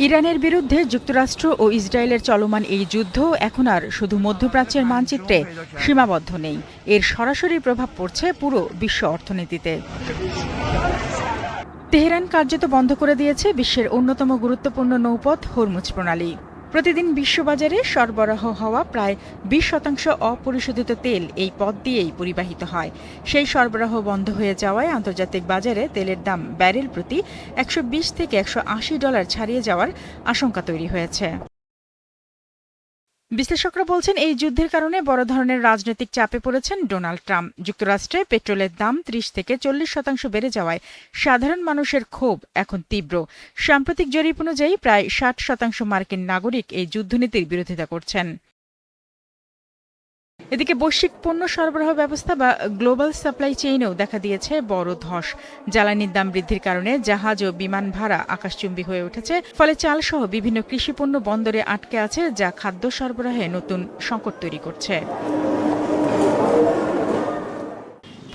ইরানের বিরুদ্ধে যুক্তরাষ্ট্র ও ইসরায়েলের চলমান এই যুদ্ধ এখন আর শুধু মধ্যপ্রাচ্যের মানচিত্রে সীমাবদ্ধ নেই, এর সরাসরি প্রভাব পড়ছে পুরো বিশ্ব অর্থনীতিতে। তেহরান কার্যত বন্ধ করে দিয়েছে বিশ্বের অন্যতম গুরুত্বপূর্ণ নৌপথ হরমুজ প্রণালী। প্রতিদিন বিশ্ববাজারে সরবরাহ হওয়া প্রায় 20% অপরিশোধিত তেল এই পথ দিয়েই পরিবাহিত হয়। সেই সরবরাহ বন্ধ হয়ে যাওয়ায় আন্তর্জাতিক বাজারে তেলের দাম ব্যারেল প্রতি $120 থেকে $180 ছাড়িয়ে যাওয়ার আশঙ্কা তৈরি হয়েছে। বিশ্লেষকরা বলছেন, এই যুদ্ধের কারণে বড় ধরনের রাজনৈতিক চাপে পড়েছেন ডোনাল্ড ট্রাম্প। যুক্তরাষ্ট্রে পেট্রোলের দাম 30 থেকে 40% বেড়ে যাওয়ায় সাধারণ মানুষের ক্ষোভ এখন তীব্র। সাম্প্রতিক জরিপ অনুযায়ী প্রায় 60% মার্কিন নাগরিক এই যুদ্ধনীতির বিরোধিতা করছেন। এদিকে বৈশ্বিক পণ্য সরবরাহ ব্যবস্থা বা গ্লোবাল সাপ্লাই চেইনেও দেখা দিয়েছে বড় ধস। জ্বালানির দাম বৃদ্ধির কারণে জাহাজ ও বিমান ভাড়া আকাশচুম্বী হয়ে উঠেছে, ফলে চালসহ বিভিন্ন কৃষিপণ্য বন্দরে আটকে আছে, যা খাদ্য সরবরাহে নতুন সংকট তৈরি করছে।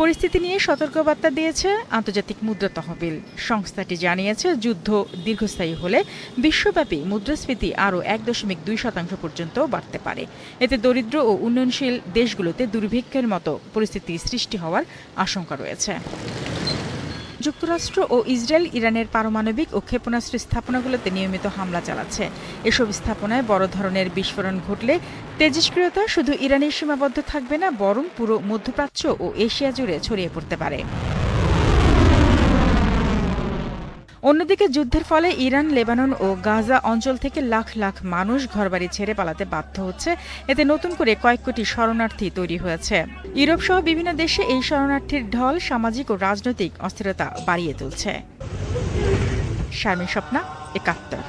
পরিস্থিতি নিয়ে সতর্কবার্তা দিয়েছে আন্তর্জাতিক মুদ্রা তহবিল। সংস্থাটি জানিয়েছে, যুদ্ধ দীর্ঘস্থায়ী হলে বিশ্বব্যাপী মুদ্রাস্ফীতি আরও 1.2% পর্যন্ত বাড়তে পারে। এতে দরিদ্র ও উন্নয়নশীল দেশগুলোতে দুর্ভিক্ষের মতো পরিস্থিতি সৃষ্টি হওয়ার আশঙ্কা রয়েছে। যুক্তরাষ্ট্র ও ইসরায়েল ইরানের পারমাণবিক ও ক্ষেপণাস্ত্র স্থাপনাগুলোতে নিয়মিত হামলা চালাচ্ছে। এসব স্থাপনায় বড় ধরনের বিস্ফোরণ ঘটলে তেজস্ক্রিয়তা শুধু ইরানে সীমাবদ্ধ থাকবে না, বরং পুরো মধ্যপ্রাচ্য ও এশিয়া জুড়ে ছড়িয়ে পড়তে পারে। অন্যদিকে যুদ্ধের ফলে ইরান, লেবানন ও গাজা অঞ্চল থেকে লাখ লাখ মানুষ ঘরবাড়ি ছেড়ে পালাতে বাধ্য হচ্ছে। এতে নতুন করে কয়েক কোটি শরণার্থী তৈরি হয়েছে। ইউরোপ সহ বিভিন্ন দেশে এই শরণার্থীর ঢল সামাজিক ও রাজনৈতিক অস্থিরতা বাড়িয়ে তুলছে। শারমিন স্বপ্না, ৭১।